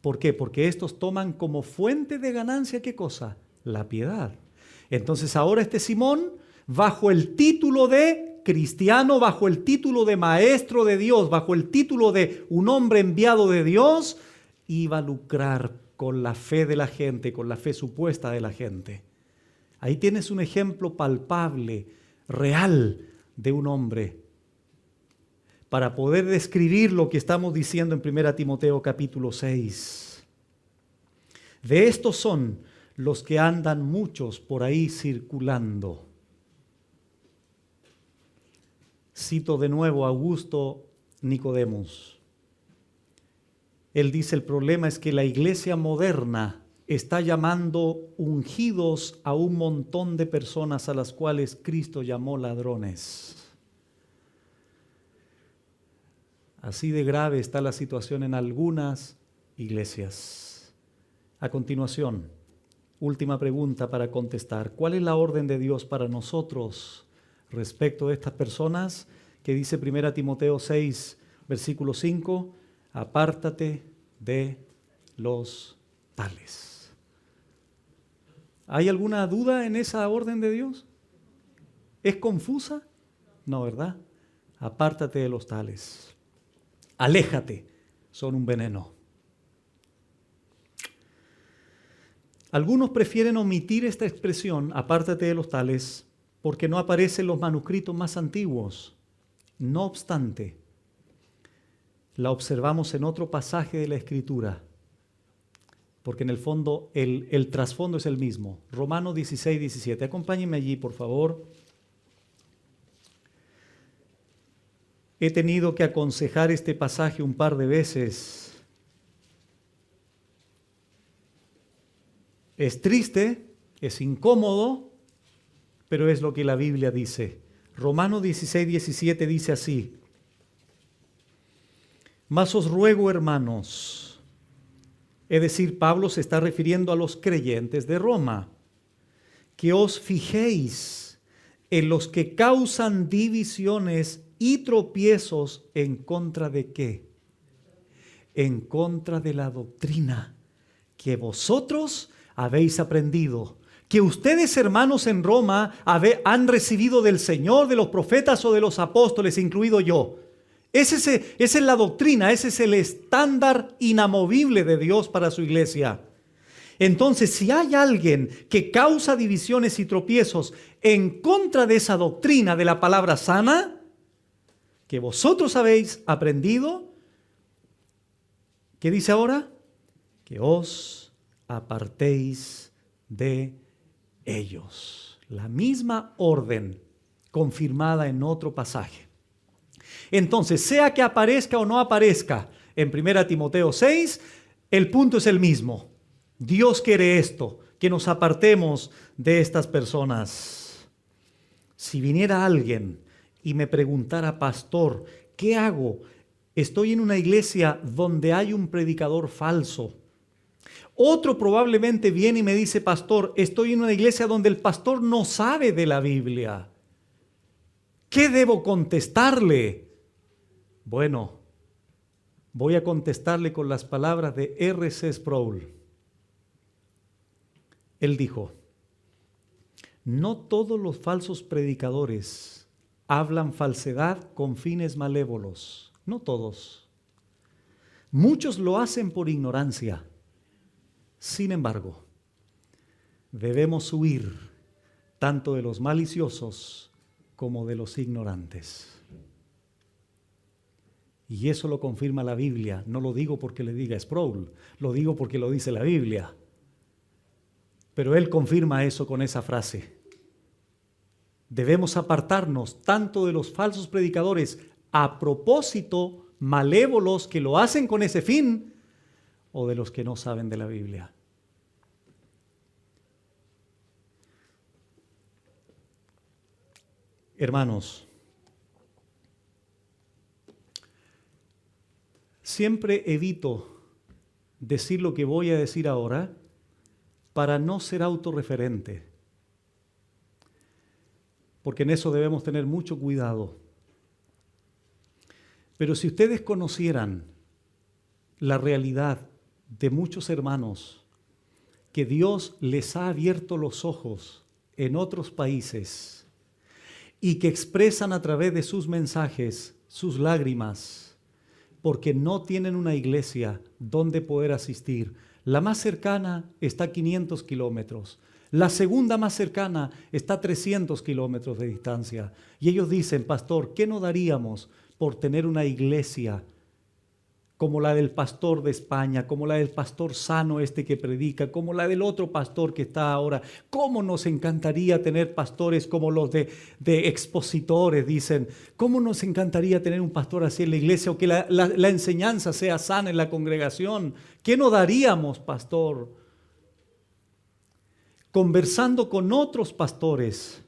¿Por qué? Porque estos toman como fuente de ganancia, ¿qué cosa? La piedad. Entonces ahora este Simón, bajo el título de cristiano, bajo el título de maestro de Dios, bajo el título de un hombre enviado de Dios, iba a lucrar con la fe de la gente, con la fe supuesta de la gente. Ahí tienes un ejemplo palpable, real, de un hombre, para poder describir lo que estamos diciendo en 1 Timoteo capítulo 6. De estos son los que andan muchos por ahí circulando. Cito de nuevo a Augusto Nicodemus. Él dice: el problema es que la iglesia moderna está llamando ungidos a un montón de personas a las cuales Cristo llamó ladrones. Así de grave está la situación en algunas iglesias. A continuación, última pregunta para contestar. ¿Cuál es la orden de Dios para nosotros respecto de estas personas? Que dice 1 Timoteo 6, versículo 5, apártate de los tales. ¿Hay alguna duda en esa orden de Dios? ¿Es confusa? No, ¿verdad? Apártate de los tales. Aléjate, son un veneno. Algunos prefieren omitir esta expresión, apártate de los tales, porque no aparece en los manuscritos más antiguos. No obstante, la observamos en otro pasaje de la Escritura, porque en el fondo el trasfondo es el mismo. Romanos 16, 17. Acompáñenme allí, por favor. He tenido que aconsejar este pasaje un par de veces. Es triste, es incómodo, pero es lo que la Biblia dice. Romanos 16, 17 dice así: mas os ruego, hermanos, es decir, Pablo se está refiriendo a los creyentes de Roma, que os fijéis en los que causan divisiones y tropiezos en contra de ¿qué? En contra de la doctrina que vosotros habéis aprendido, que ustedes, hermanos en Roma, han recibido del Señor, de los profetas o de los apóstoles, incluido yo. Esa es la doctrina, ese es el estándar inamovible de Dios para su iglesia. Entonces, si hay alguien que causa divisiones y tropiezos en contra de esa doctrina de la palabra sana, que vosotros habéis aprendido, ¿qué dice ahora? Que os apartéis de ellos. La misma orden confirmada en otro pasaje. Entonces, sea que aparezca o no aparezca en 1 Timoteo 6, el punto es el mismo. Dios quiere esto, que nos apartemos de estas personas. Si viniera alguien y me preguntara: pastor, ¿qué hago? Estoy en una iglesia donde hay un predicador falso. Otro probablemente viene y me dice: pastor, estoy en una iglesia donde el pastor no sabe de la Biblia. ¿Qué debo contestarle? Bueno, voy a contestarle con las palabras de R.C. Sproul. Él dijo, no todos los falsos predicadores hablan falsedad con fines malévolos, no todos. Muchos lo hacen por ignorancia. Sin embargo, debemos huir tanto de los maliciosos como de los ignorantes. Y eso lo confirma la Biblia. No lo digo porque le diga Sproul, lo digo porque lo dice la Biblia. Pero él confirma eso con esa frase. Debemos apartarnos tanto de los falsos predicadores a propósito malévolos que lo hacen con ese fin, o de los que no saben de la Biblia. Hermanos, siempre evito decir lo que voy a decir ahora para no ser autorreferente, porque en eso debemos tener mucho cuidado. Pero si ustedes conocieran la realidad de muchos hermanos que Dios les ha abierto los ojos en otros países y que expresan a través de sus mensajes sus lágrimas porque no tienen una iglesia donde poder asistir. La más cercana está a 500 kilómetros. La segunda más cercana está a 300 kilómetros de distancia. Y ellos dicen, pastor, ¿qué no daríamos por tener una iglesia como la del pastor de España, como la del pastor Sano que predica, como la del otro pastor que está ahora? ¿Cómo nos encantaría tener pastores como los de expositores? Dicen, ¿cómo nos encantaría tener un pastor así en la iglesia o que la enseñanza sea sana en la congregación? ¿Qué no daríamos, pastor? Conversando con otros pastores,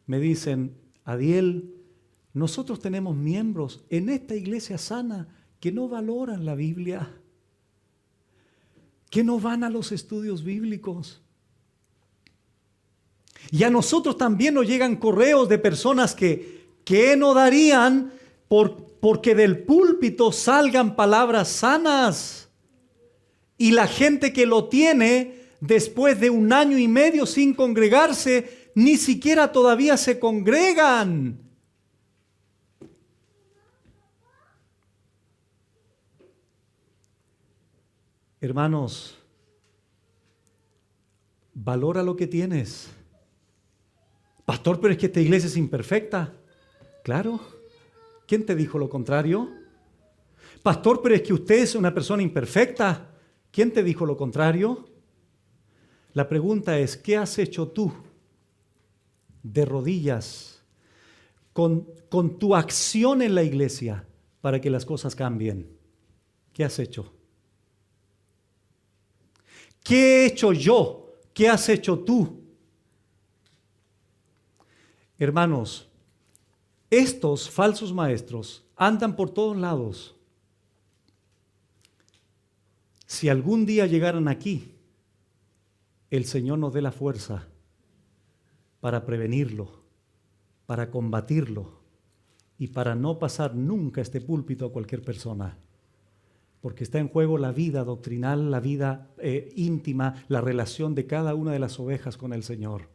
me dicen, Adiel, nosotros tenemos miembros en esta iglesia sana que no valoran la Biblia, que no van a los estudios bíblicos. Y a nosotros también nos llegan correos de personas que no darían porque del púlpito salgan palabras sanas. Y la gente que lo tiene, después de 1 año y medio sin congregarse, ni siquiera todavía se congregan. Hermanos, valora lo que tienes. Pastor, pero es que esta iglesia es imperfecta. Claro. ¿Quién te dijo lo contrario? Pastor, pero es que usted es una persona imperfecta. ¿Quién te dijo lo contrario? La pregunta es, ¿qué has hecho tú de rodillas con tu acción en la iglesia para que las cosas cambien? ¿Qué has hecho? ¿Qué he hecho yo? ¿Qué has hecho tú? Hermanos, estos falsos maestros andan por todos lados. Si algún día llegaran aquí, el Señor nos dé la fuerza para prevenirlo, para combatirlo y para no pasar nunca este púlpito a cualquier persona. Porque está en juego la vida doctrinal, la vida íntima, la relación de cada una de las ovejas con el Señor.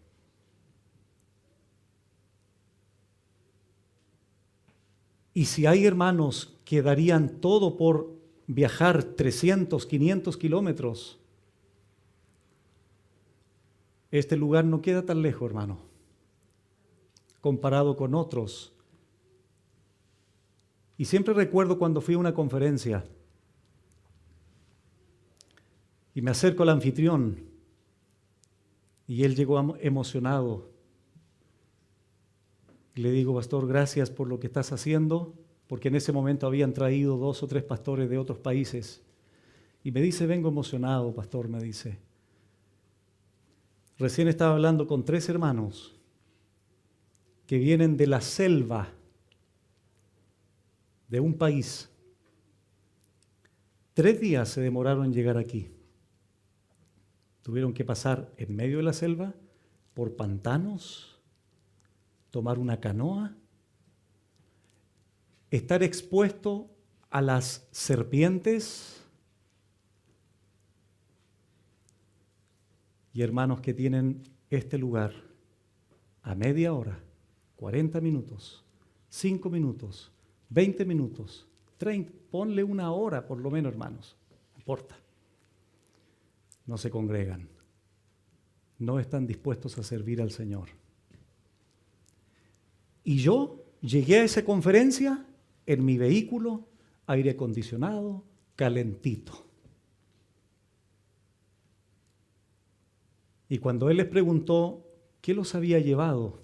Y si hay hermanos que darían todo por viajar 300, 500 kilómetros, este lugar no queda tan lejos, hermano, comparado con otros. Y siempre recuerdo cuando fui a una conferencia y me acerco al anfitrión y él llegó emocionado. Y le digo, pastor, gracias por lo que estás haciendo, porque en ese momento habían traído 2 o 3 pastores de otros países. Y me dice, vengo emocionado, pastor, me dice. Recién estaba hablando con 3 hermanos que vienen de la selva de un país. 3 días se demoraron en llegar aquí. Tuvieron que pasar en medio de la selva, por pantanos, tomar una canoa, estar expuesto a las serpientes, y hermanos que tienen este lugar a media hora, 40 minutos, 5 minutos, 20 minutos, 30, ponle una hora por lo menos, hermanos, no importa. No se congregan, no están dispuestos a servir al Señor. Y yo llegué a esa conferencia en mi vehículo, aire acondicionado, calentito. Y cuando él les preguntó qué los había llevado,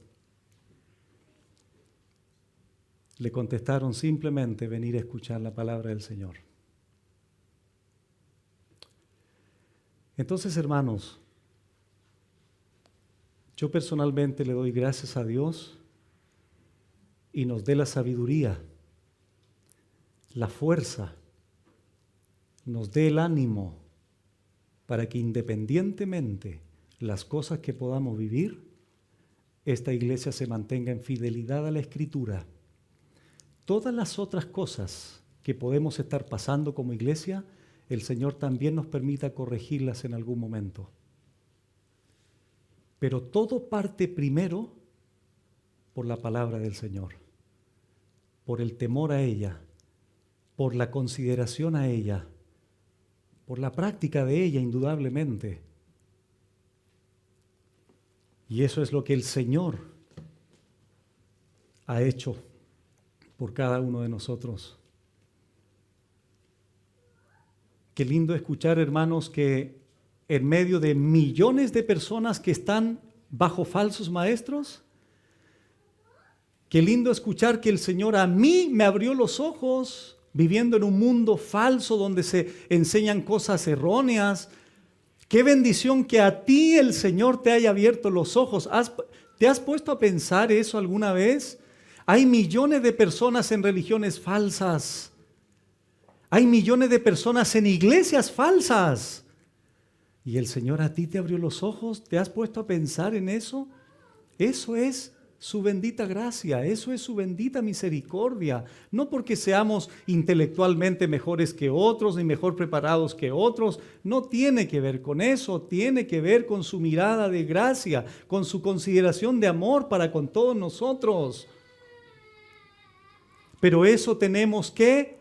le contestaron simplemente venir a escuchar la palabra del Señor. Entonces, hermanos, yo personalmente le doy gracias a Dios y nos dé la sabiduría, la fuerza, nos dé el ánimo para que independientemente las cosas que podamos vivir, esta iglesia se mantenga en fidelidad a la Escritura. Todas las otras cosas que podemos estar pasando como iglesia, el Señor también nos permita corregirlas en algún momento. Pero todo parte primero por la palabra del Señor, por el temor a ella, por la consideración a ella, por la práctica de ella, indudablemente. Y eso es lo que el Señor ha hecho por cada uno de nosotros. Qué lindo escuchar, hermanos, que en medio de millones de personas que están bajo falsos maestros, qué lindo escuchar que el Señor a mí me abrió los ojos, viviendo en un mundo falso donde se enseñan cosas erróneas. Qué bendición que a ti el Señor te haya abierto los ojos. ¿Te has puesto a pensar eso alguna vez? Hay millones de personas en religiones falsas. Hay millones de personas en iglesias falsas. ¿Y el Señor a ti te abrió los ojos? ¿Te has puesto a pensar en eso? Eso es su bendita gracia, eso es su bendita misericordia. No porque seamos intelectualmente mejores que otros, ni mejor preparados que otros. No tiene que ver con eso, tiene que ver con su mirada de gracia, con su consideración de amor para con todos nosotros. Pero eso tenemos que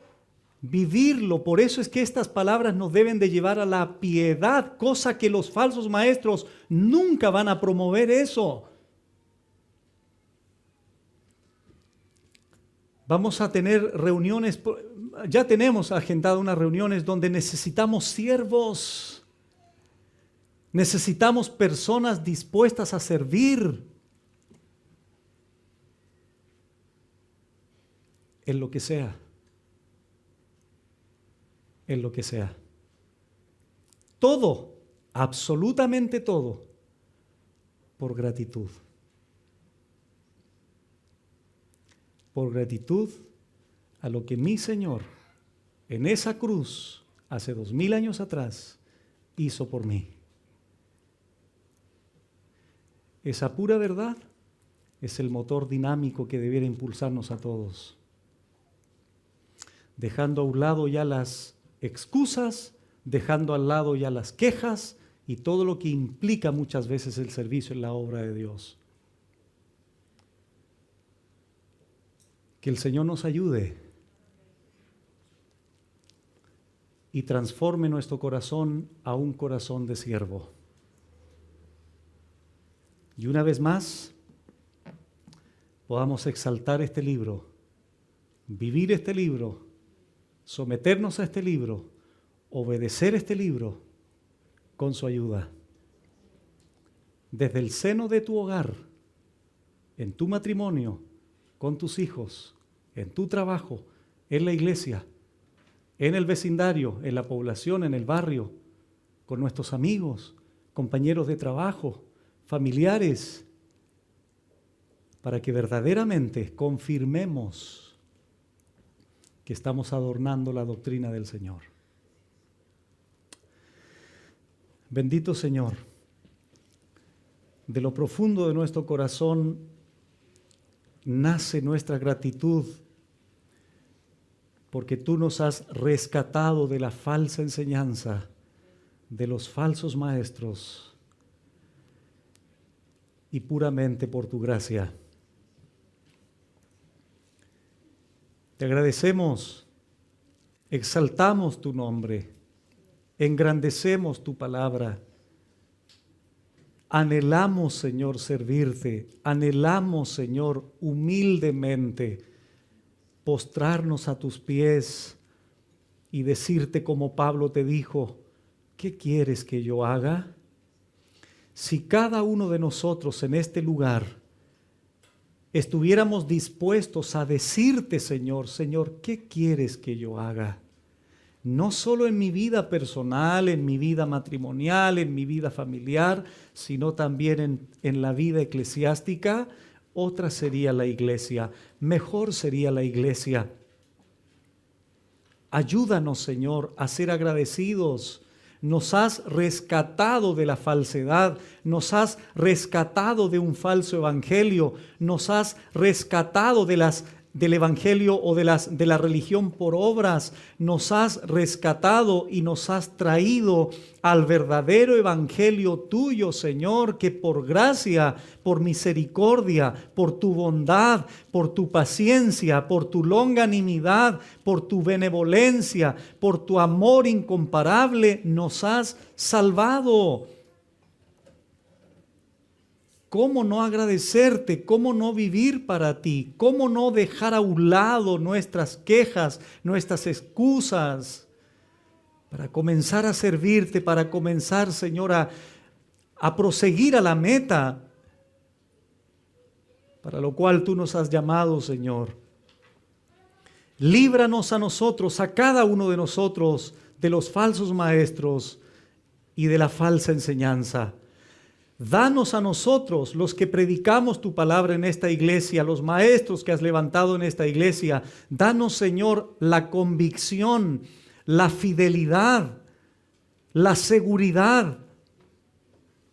vivirlo. Por eso es que estas palabras nos deben de llevar a la piedad, cosa que los falsos maestros nunca van a promover eso. Vamos a tener reuniones, ya tenemos agendadas unas reuniones donde necesitamos siervos, necesitamos personas dispuestas a servir en lo que sea. En lo que sea. Todo, absolutamente todo, por gratitud. Por gratitud a lo que mi Señor en esa cruz hace 2000 años atrás hizo por mí. Esa pura verdad es el motor dinámico que debiera impulsarnos a todos. Dejando a un lado ya las excusas, dejando al lado ya las quejas y todo lo que implica muchas veces el servicio en la obra de Dios. Que el Señor nos ayude y transforme nuestro corazón a un corazón de siervo. Y una vez más, podamos exaltar este libro, vivir este libro, someternos a este libro, obedecer este libro con su ayuda. Desde el seno de tu hogar, en tu matrimonio, con tus hijos, en tu trabajo, en la iglesia, en el vecindario, en la población, en el barrio, con nuestros amigos, compañeros de trabajo, familiares, para que verdaderamente confirmemos que estamos adornando la doctrina del Señor. Bendito Señor, de lo profundo de nuestro corazón nace nuestra gratitud porque tú nos has rescatado de la falsa enseñanza, de los falsos maestros, y puramente por tu gracia. Te agradecemos, exaltamos tu nombre, engrandecemos tu palabra. Anhelamos, Señor, servirte. Anhelamos, Señor, humildemente postrarnos a tus pies y decirte como Pablo te dijo, ¿qué quieres que yo haga? Si cada uno de nosotros en este lugar estuviéramos dispuestos a decirte, Señor, Señor, ¿qué quieres que yo haga? No solo en mi vida personal, en mi vida matrimonial, en mi vida familiar, sino también en la vida eclesiástica. Otra sería la iglesia, mejor sería la iglesia. Ayúdanos, Señor, a ser agradecidos. Nos has rescatado de la falsedad, nos has rescatado de un falso evangelio, nos has rescatado del evangelio o de la religión por obras, nos has rescatado y nos has traído al verdadero evangelio tuyo, Señor, que por gracia, por misericordia, por tu bondad, por tu paciencia, por tu longanimidad, por tu benevolencia, por tu amor incomparable, nos has salvado. ¿Cómo no agradecerte? ¿Cómo no vivir para ti? ¿Cómo no dejar a un lado nuestras quejas, nuestras excusas? Para comenzar a servirte, para comenzar, Señor, a proseguir a la meta, para lo cual tú nos has llamado, Señor. Líbranos a nosotros, a cada uno de nosotros, de los falsos maestros y de la falsa enseñanza. Danos a nosotros, los que predicamos tu palabra en esta iglesia, los maestros que has levantado en esta iglesia, danos, Señor, la convicción, la fidelidad, la seguridad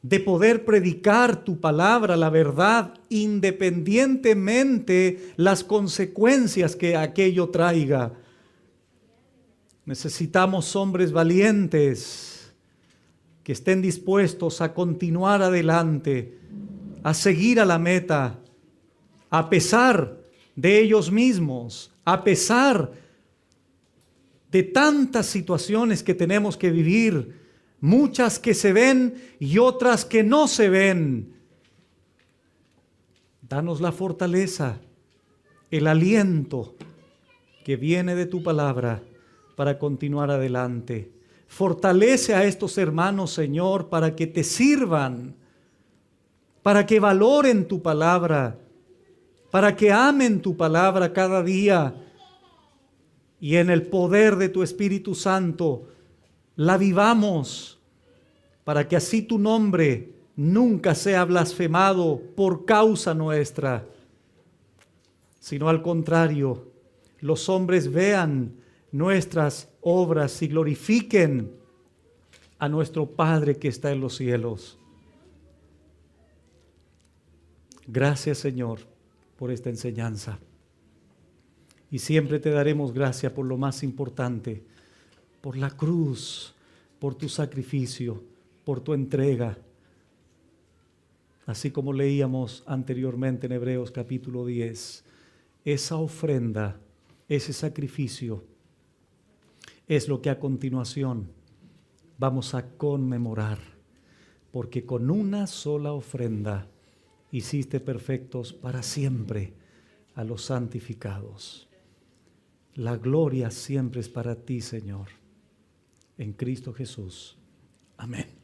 de poder predicar tu palabra, la verdad, independientemente las consecuencias que aquello traiga. Necesitamos hombres valientes que estén dispuestos a continuar adelante, a seguir a la meta, a pesar de ellos mismos, a pesar de tantas situaciones que tenemos que vivir, muchas que se ven y otras que no se ven. Danos la fortaleza, el aliento que viene de tu palabra para continuar adelante. Fortalece a estos hermanos, Señor, para que te sirvan, para que valoren tu palabra, para que amen tu palabra cada día y en el poder de tu Espíritu Santo la vivamos, para que así tu nombre nunca sea blasfemado por causa nuestra, sino al contrario, los hombres vean nuestras obras y glorifiquen a nuestro Padre que está en los cielos. Gracias, Señor, por esta enseñanza. Y siempre te daremos gracias por lo más importante, por la cruz, por tu sacrificio, por tu entrega. Así como leíamos anteriormente en Hebreos capítulo 10, esa ofrenda, ese sacrificio, es lo que a continuación vamos a conmemorar, porque con una sola ofrenda hiciste perfectos para siempre a los santificados. La gloria siempre es para ti, Señor, en Cristo Jesús. Amén.